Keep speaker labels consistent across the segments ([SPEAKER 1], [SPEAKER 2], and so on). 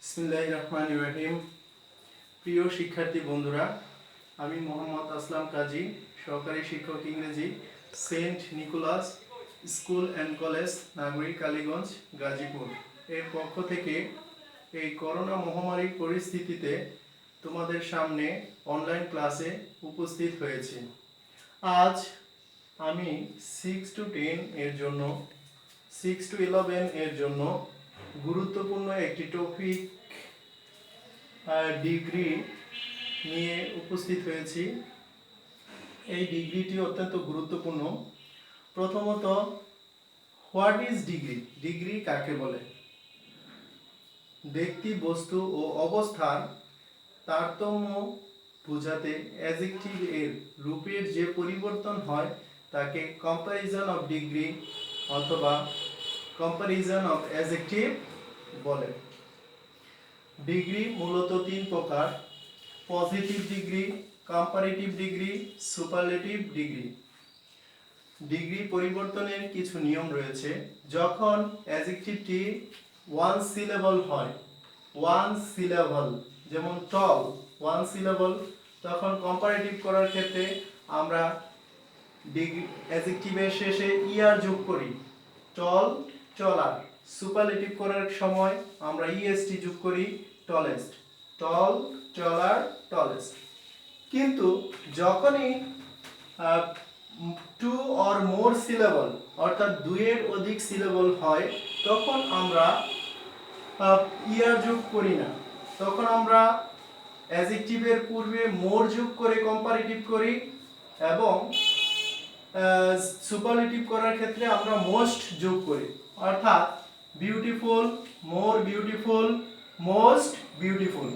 [SPEAKER 1] বিসমিল্লাহির রহমানির রহিম। প্রিয় শিক্ষার্থী বন্ধুরা, আমি মোহাম্মদ আসলাম কাজী, সহকারী শিক্ষক ইংরেজি, Saint Nicholas school and college, নাগরিক কালীগঞ্জ, গাজীপুর এর পক্ষ থেকে এই করোনা মহামারীর পরিস্থিতিতে তোমাদের সামনে অনলাইন ক্লাসে উপস্থিত হয়েছি। আজ আমি 6 to 10 এর জন্য 6 to 11 এর জন্য গুরুত্বপূর্ণ একটি টপিক ডিগ্রি নিয়ে উপস্থিত হয়েছি। এই ডিগ্রিটি অত্যন্ত গুরুত্বপূর্ণ। প্রথমত, হোয়াট ইজ ডিগ্রি? ডিগ্রি কাকে বলে? ব্যক্তি, বস্তু ও অবস্থার তারতম্য বোঝাতে অ্যাডজেক্টিভ এর রূপের যে পরিবর্তন হয় তাকে কম্প্যারিজন অফ ডিগ্রি অথবা কম্প্যারিজন অফ অ্যাডজেক্টিভ বলে। ডিগ্রি মূলত তিন প্রকার: positive degree, comparative degree, superlative degree. Degree পরিবর্তনের কিছু নিয়ম রয়েছে। যখন অ্যাডজেক্টিভটি ওয়ান সিলেবল হয়, ওয়ান সিলেবল, যেমন টল ওয়ান সিলেবল, তখন কম্পারেটিভ করার ক্ষেত্রে আমরা ডিগ্রি অ্যাডজেক্টিভের শেষে ইআর যোগ করি, টল টলার। সুপারলেটিভ করার সময় আমরা ইএসটি যোগ করি, টলেস্ট, টল টলার টলেস্ট। কিন্তু যখনই টু অর মোর সিলেবল অর্থাৎ দুইয়ের অধিক সিলেবল হয় তখন আমরা ইয়ার যোগ করি না, তখন আমরা অ্যাডজেক্টিভের পূর্বে মোর যোগ করে কম্পারেটিভ করি এবং সুপারলেটিভ করার ক্ষেত্রে আমরা মোস্ট যোগ করি, অর্থাৎ beautiful, more beautiful, most beautiful.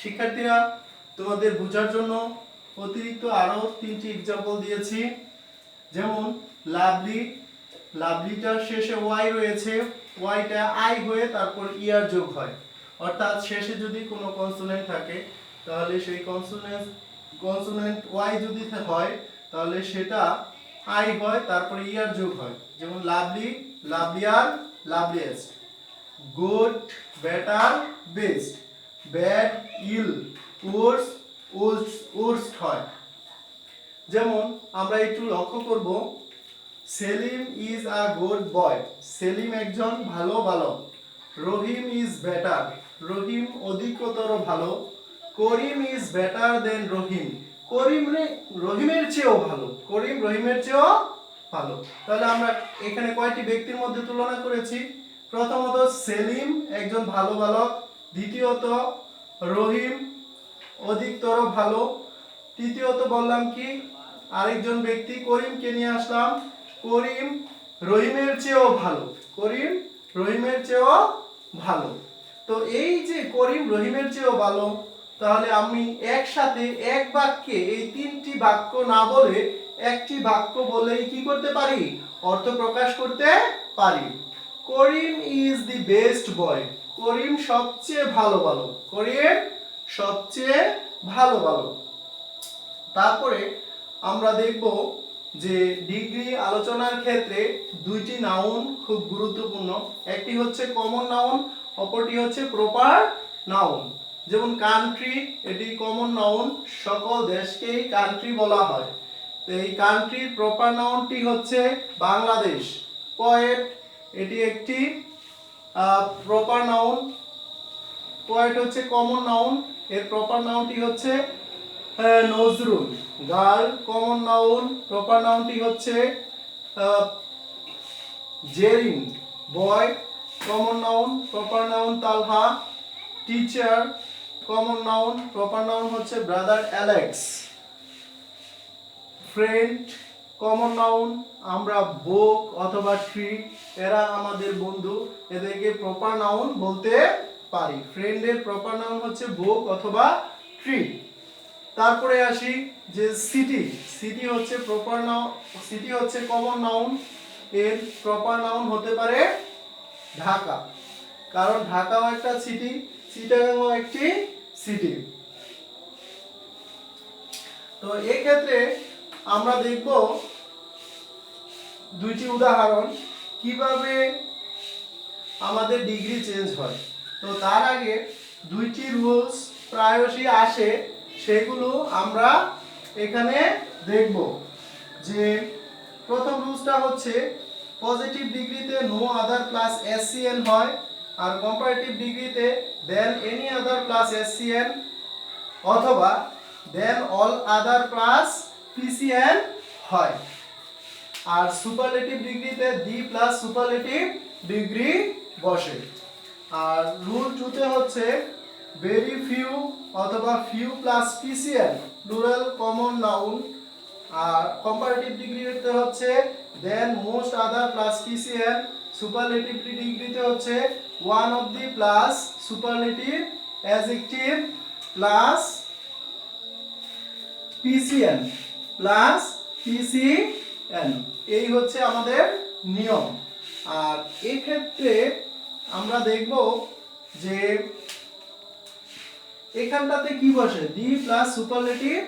[SPEAKER 1] শিক্ষার্থীরা, তোমাদের বোঝার জন্য অতিরিক্ত আরো 3টি एग्जांपल দিয়েছি। যেমন লাভলি, লাভলিটার শেষে ওয়াই রয়েছে, ওয়াইটা আই হয়ে তারপর ইয়ার যোগ হয়, অর্থাৎ শেষে যদি কোনো কনসোনেন্ট থাকে তাহলে সেই কনসোনেন্ট ওয়াই যদি হয় তাহলে সেটা আই হয়, তারপরে ইয়ার যোগ হয়। যেমন lovely, lovelier, loveliest. Good, better, best. Bad, ill, worse, worst হয়। যেমন আমরা একটু লক্ষ্য করব, Salim is a good boy, Salim একজন ভালো বালক। রহিম ইজ বেটার, রহিম অধিকতর ভালো। করিম ইজ বেটার দেন রহিম, করিম রহিমের চেয়েও ভালো, করিম রহিমের চেয়েও ভালো। তাহলে আমরা এখানে কয়টি ব্যক্তির মধ্যে তুলনা করেছি? প্রথমত সেলিম একজন ভালো বালক, দ্বিতীয়ত রহিম অধিকতর ভালো, তৃতীয়ত বললাম কি আরেকজন ব্যক্তি করিমকে নিয়ে আসলাম, করিম রহিমের চেয়েও ভালো, করিম রহিমের চেয়েও ভালো। তো এই যে করিম রহিমের চেয়েও ভালো, তাহলে আমি একসাথে এক বাক্যে এই 3টি বাক্য না বলে একটি বাক্য বলেই কি করতে পারি? অর্থ প্রকাশ করতে পারি। করিম ইজ দি বেস্ট বয়, করিম সবচেয়ে ভালো বালক, করিম সবচেয়ে ভালো বালক। তারপরে আমরা দেখব যে ডিগ্রি আলোচনার ক্ষেত্রে 2টি নাউন খুব গুরুত্বপূর্ণ। একটি হচ্ছে কমন নাউন, অপরটি হচ্ছে প্রপার নাউন। যেমন কান্ট্রি, এটি কমন নাউন, সকল দেশকেই কান্ট্রি বলা হয়। তো এই কান্ট্রির প্রপার নাউনটি হচ্ছে বাংলাদেশ। পয়েট, এটি একটি প্রপার নাউন, পয়েট হচ্ছে কমন নাউন, এর প্রপার নাউনটি হচ্ছে Nazrul. Girl common noun, proper নাউনটি হচ্ছে Zerin. Boy common noun, proper noun Talha. Teacher common noun, proper noun হচ্ছে brother Alex. Friend common noun, আমরা বুক অথবা ট্রি, এরা আমাদের বন্ধু, এদেরকে প্রপার নাউন বলতে পারি। ফ্রেন্ডের প্রপার নাউন হচ্ছে বুক অথবা ট্রি। তারপরে আসি যে সিটি, সিটি হচ্ছে প্রপার নাউন, সিটি হচ্ছে কমন নাউন, এর প্রপার নাউন হতে পারে ঢাকা, কারণ ঢাকাও একটা সিটি, চিটাগাংও একটি সিটি। তো এই ক্ষেত্রে আমরা দেখব 2টি উদাহরণ কিভাবে আমাদের ডিগ্রি চেঞ্জ হয়। তো তার আগে দুইটি রুলস প্রায়শই আসে, সেগুলো আমরা এখানে দেখব। যে প্রথম রুলসটা হচ্ছে পজিটিভ ডিগ্রিতে নো আদার প্লাস এসসিএন হয়, আর কম্পারেটিভ ডিগ্রিতে দেন এনি আদার প্লাস এসসিএন অথবা দেন অল আদার প্লাস পিসিএন হয়। আর সুপারলেটিভ ডিগ্রিতে দি প্লাস সুপারলেটিভ ডিগ্রি বসে। আর রুল 2 তে হচ্ছে ভেরি ফিউ অথবা few plus PCN plural common noun. আর কম্পারেটিভ ডিগ্রিতে হচ্ছে than most other plus PCN. Superlative ডিগ্রিতে হচ্ছে one of the plus superlative adjective plus PCN plus PCN, এই হচ্ছে আমাদের নিয়ম। আর এই ক্ষেত্রে আমরা দেখব যে এখানটাতে কি বসে, দি প্লাস সুপারলেটিভ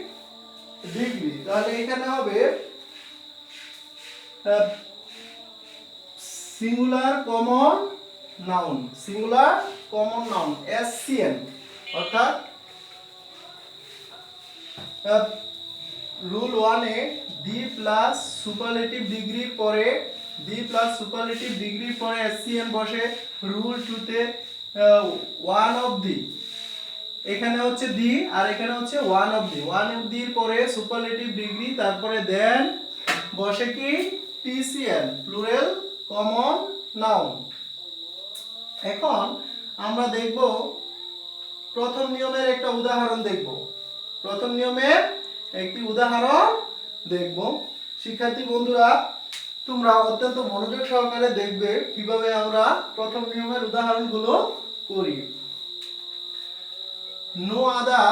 [SPEAKER 1] ডিগ্রি। তাহলে এখানে হবে singular common noun, singular common noun SCN. অর্থাৎ রুল 1 এ দি প্লাস সুপারলেটিভ ডিগ্রির পরে দি প্লাস সুপারলেটিভ ডিগ্রির পরে এসসিএন বসে। রুল 2 তে ওয়ান অফ দি, এখানে হচ্ছে দি আর এখানে হচ্ছে one of the, one of দির পরে সুপারলেটিভ ডিগ্রি, তারপরে দেন বসে কি পিসিএন প্লুরাল কমন নাউন। এখন আমরা দেখব প্রথম নিয়মের একটা উদাহরণ দেখব। প্রথম নিয়মের একটি উদাহরণ দেখব। শিক্ষার্থী বন্ধুরা, তোমরা অত্যন্ত মনোযোগ সহকারে দেখবে কিভাবে আমরা প্রথম নিয়মের উদাহরণগুলো করি। No other,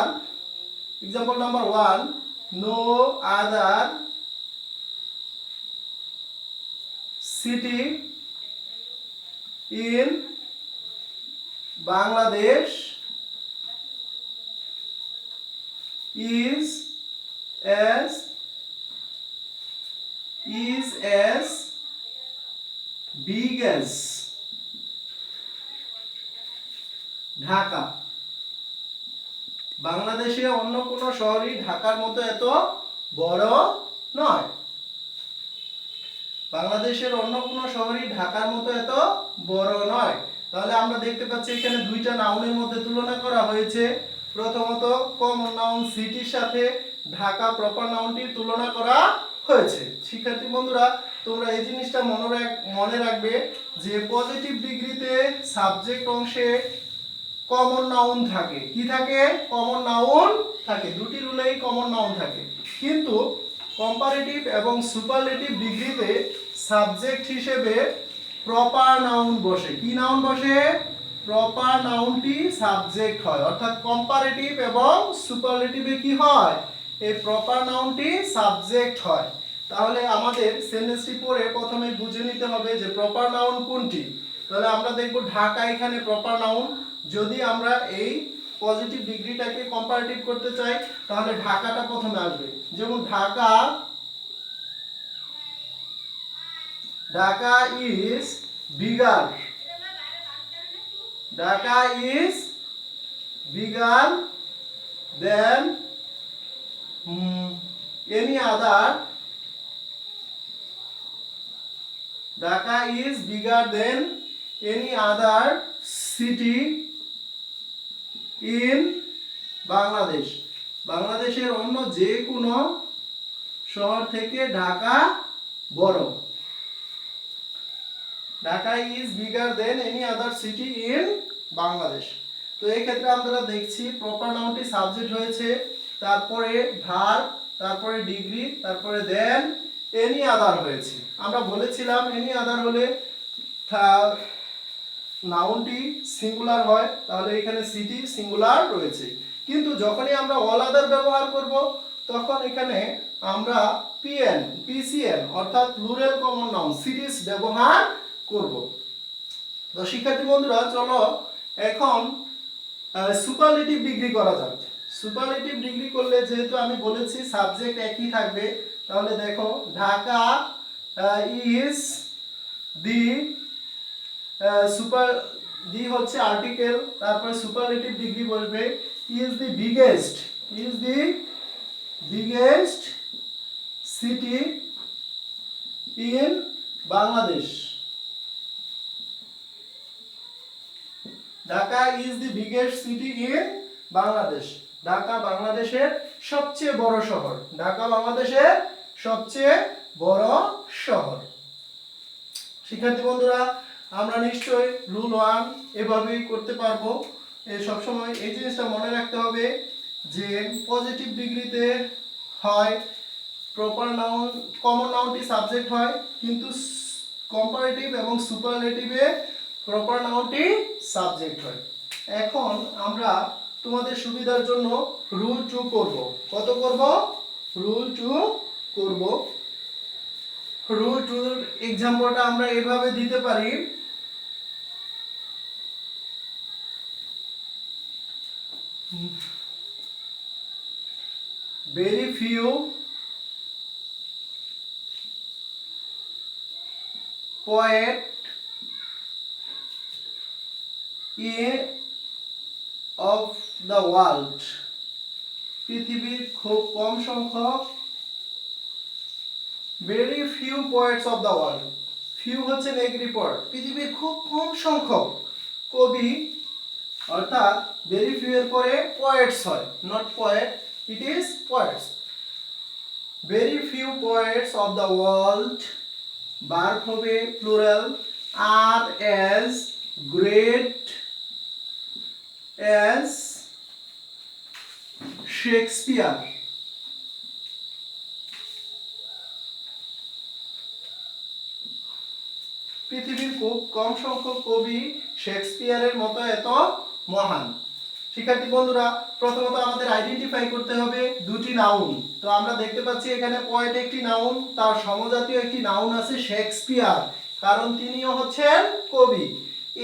[SPEAKER 1] example number 1, no other city in Bangladesh is as big as Dhaka. বাংলাদেশে অন্য কোন শহরই ঢাকার মতো এত বড় নয়। বাংলাদেশের অন্য কোন শহরই ঢাকার মতো এত বড় নয়। তাহলে আমরা দেখতে পাচ্ছি এখানে দুইটা নাউনের মধ্যে তুলনা করা হয়েছে। প্রথমত কমন নাউন সিটির সাথে ঢাকা প্রপার নাউনটির তুলনা করা হয়েছে। শিক্ষার্থী বন্ধুরা, তোমরা এই জিনিসটা মনে রাখবে যে পজিটিভ ডিগ্রিতে সাবজেক্ট অংশে কমন নাউন থাকে। কি থাকে? কমন নাউন থাকে। দুটি রুলেই কমন নাউন থাকে। কিন্তু কম্পারেটিভ এবং সুপারলেটিভ ডিগ্রিতে সাবজেক্ট হিসেবে প্রপার নাউন বসে। কি নাউন বসে? প্রপার নাউনটি সাবজেক্ট হয়। অর্থাৎ কম্পারেটিভ এবং সুপারলেটিভে কি হয়? এই প্রপার নাউনটি সাবজেক্ট হয়। তাহলে আমাদের সেন্টেন্সটি পড়ে প্রথমে বুঝে নিতে হবে যে প্রপার নাউন কোনটি। তাহলে আমরা দেখব ঢাকা এখানে প্রপার নাউন। যদি আমরা এই পজিটিভ ডিগ্রিটাকে কম্পারেটিভ করতে চাই তাহলে ঢাকাটা প্রথমে আসবে। যেমন Dhaka is bigger. Dhaka is bigger than any other. Dhaka is bigger than any other city in Bangladesh. বাংলাদেশের অন্য যে কোনো শহর থেকে ঢাকা বড়। Dhaka is bigger than any other city in Bangladesh. তো এই ক্ষেত্রে আমরা দেখছি প্রপার নাউনটি সাবজেক্ট হয়েছে, তারপরে ভার্ব, তারপরে ডিগ্রি, তারপরে দেন এনি আদার হয়েছে। আমরা বলেছিলাম এনি আদার হলে নাউনটি সিঙ্গুলার হয়, তাহলে এখানে সিটি সিঙ্গুলার রয়েছে। কিন্তু যখনই আমরা অল আদার ব্যবহার করব তখন এখানে আমরা পিএন পিসিএন অর্থাৎ প্লুরাল কমন নাউন সিটিস ব্যবহার করব। তো শিক্ষার্থী বন্ধুরা, চলো এখন সুপারলেটিভ ডিগ্রি করা যাক। সুপারলেটিভ ডিগ্রি করলে যেহেতু আমি বলেছি সাবজেক্ট একই থাকবে, তাহলে দেখো ঢাকা ইজ দি দি হচ্ছে আর্টিকেল, তারপরে সুপারলেটিভ ডিগ্রি বসবে। Is the biggest, is the biggest city in Bangladesh. Dhaka is the biggest city in Bangladesh. Dhaka বাংলাদেশের সবচেয়ে বড় শহর। ঢাকা বাংলাদেশের সবচেয়ে বড় শহর। শিক্ষার্থী বন্ধুরা, আমরা নিশ্চয়ই রুল 1 এভাবেই করতে পারবো। সবসময় এই জিনিসটা মনে রাখতে হবে যে পজিটিভ ডিগ্রিতে হয় প্রপার নাউন, কমন নাউনটি সাবজেক্ট হয়, কিন্তু কম্পারেটিভ এবং সুপারলেটিভে প্রপার নাউনটি সাবজেক্ট হয়। এখন আমরা তোমাদের সুবিধার জন্য রুল 2 করব। কত করব? রুল 2 করব। রুল 2 এর एग्जांपलটা আমরা এভাবে দিতে পারি। very few poet of the world, পৃথিবীর খুব কম সংখ্যক, very few poets of the world, few হচ্ছে নেগেটিভ ওয়ার্ড, পৃথিবীর খুব কম সংখ্যক কবি, অর্থাৎ very few এর পরে poets হয়, not poet, it is poets. very few poets of the world, verb হবে plural, are as great as Shakespeare. পৃথিবীর খুব কম সংখ্যক কবি শেক্সপিয়ারের মতো এত মহান। শিক্ষার্থী বন্ধুরা, প্রথমত আমাদের আইডেন্টিফাই করতে হবে দুটি নাউন। তো আমরা দেখতে পাচ্ছি এখানে পয়েট একটি নাউন, তার সমজাতীয় একটি নাউন আছে শেক্সপিয়ার, কারণ তিনিও হচ্ছেন কবি।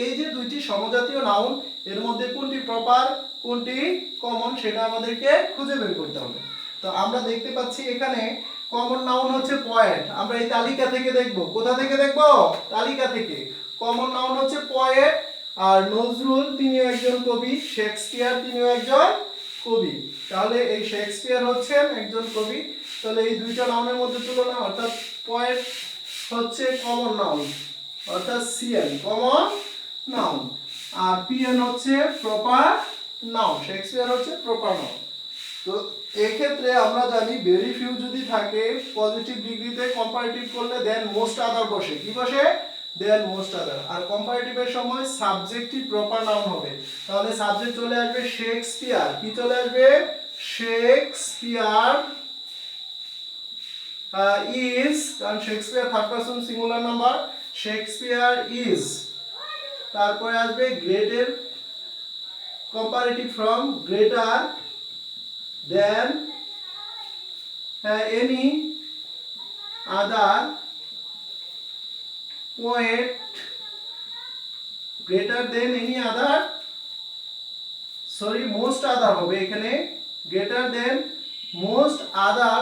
[SPEAKER 1] এই যে দুইটি সমজাতীয় নাউন, এর মধ্যে কোনটি প্রপার কোনটি কমন সেটা আমাদেরকে খুঁজে বের করতে হবে। তো আমরা দেখতে পাচ্ছি এখানে কমন নাউন হচ্ছে পয়েট। আমরা এই তালিকা থেকে দেখব। কোথা থেকে দেখব? তালিকা থেকে। কমন নাউন হচ্ছে পয়েট, আর নজরুল তিনিও একজন কবি, শেক্সপিয়ার তিনিও একজন কবি। তাহলে এই শেক্সপিয়ার হচ্ছেন একজন কবি। তাহলে এই দুইটা নাউনের মধ্যে তুলনা, অর্থাৎ পয়েট হচ্ছে কমন নাউন, অর্থাৎ সিএন কমন নাউন, আর পিএন হচ্ছে প্রপার নাউন, শেক্সপিয়ার হচ্ছে প্রপার নাউন। তো এই ক্ষেত্রে আমরা জানি ভেরি ফিউ যদি থাকে পজিটিভ ডিগ্রিতে কম্পারেটিভ করলে দেন মোস্ট আদার বসে। কি বসে? দেন মোস্ট আদার। আর কম্পারেটিভের সময় সাবজেক্টই প্রপার নাউন হবে। তাহলে সাবজেক্ট চলে আসবে শেক্সপিয়ার। কি চলে আসবে? শেক্সপিয়ার ইজ, কারণ Shakespeare third person singular number, Shakespeare is. তারপরে আসবে গ্রেটের comparative from greater than any other poet, greater than any other, sorry most other হবে এখানে, greater than most other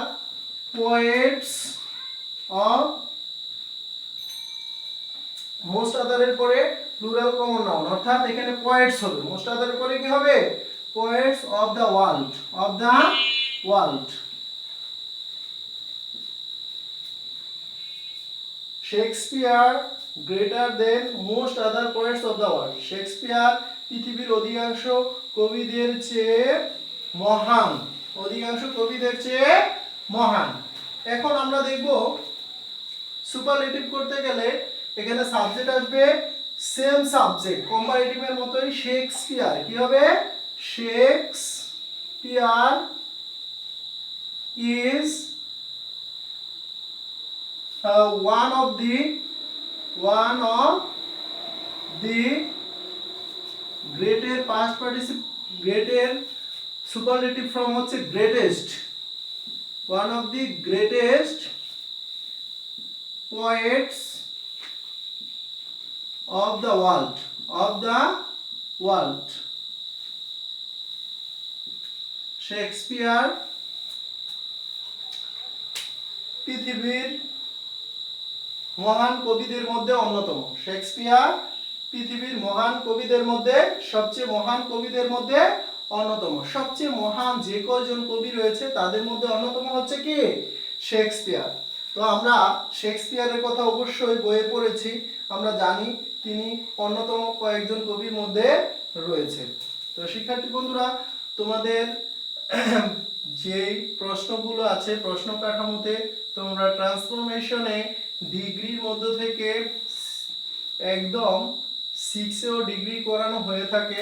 [SPEAKER 1] poets of, most other এর পরে plural common noun, অর্থাৎ এখানে poets হবে। most other এর পরে কি হবে? poets of the world, of the world. Shakespeare greater than most other poets of the world. Shakespeare পৃথিবীর অধিকাংশ কবিদের চেয়ে মহান, অধিকাংশ কবিদের চেয়ে মহান। এখন আমরা দেখব সুপারলেটিভ করতে গেলে এখানে সাবজেক্ট আসবে সেম সাবজেক্ট, কম্পারেটিভের মতোই শেক্সপিয়ার। কি হবে? Shakespeare is one of the greater past participle, greater superlative from হচ্ছে greatest, one of the greatest poets of the world, of the world. Shakespeare পৃথিবীর মহান কবিদের মধ্যে অন্যতম। শেক্সপিয়ার পৃথিবীর মহান কবিদের মধ্যে সবচেয়ে মহান কবিদের মধ্যে অন্যতম। সবচেয়ে মহান যে কয়জন কবি রয়েছে তাদের মধ্যে অন্যতম হচ্ছে কি শেক্সপিয়ার। তো আমরা শেক্সপিয়ারের কথা অবশ্যই বইয়ে পড়েছি, আমরা জানি তিনি অন্যতম কয়েকজন কবির মধ্যে রয়েছে। তো শিক্ষার্থী বন্ধুরা, তোমাদের যে প্রশ্নগুলো আছে প্রশ্ন কাঠামোতে তোমরা ট্রান্সফরমেশনে ডিগ্রির মধ্য থেকে একদম 6এও ডিগ্রি করানো হয়ে থাকে,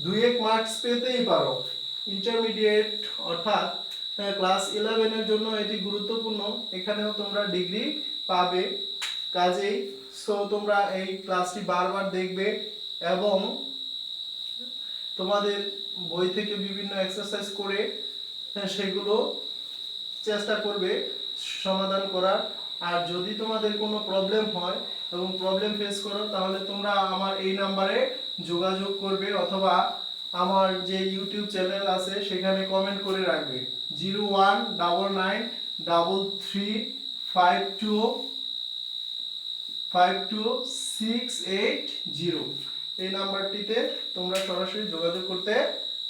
[SPEAKER 1] 2-1 মার্কস পেতেই পারো। ইন্টারমিডিয়েট অর্থাৎ ক্লাস 11 এর জন্য এটি গুরুত্বপূর্ণ, এখানেও তোমরা ডিগ্রি পাবে। কাজেই তোমরা এই ক্লাসটি বারবার দেখবে এবং তোমাদের বই থেকে বিভিন্ন এক্সারসাইজ করে সেগুলো চেষ্টা করবে সমাধান করার। আর যদি তোমাদের কোনো প্রবলেম হয় এবং প্রবলেম ফেস করো তাহলে তোমরা আমার এই নাম্বারে যোগাযোগ করবে অথবা আমার যে ইউটিউব চ্যানেল আছে সেখানে কমেন্ট করে রাখবে 019933525680 এই নাম্বারটিতে তোমরা সরাসরি যোগাযোগ করতে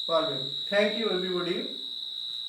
[SPEAKER 1] পারবে। Thank you everybody.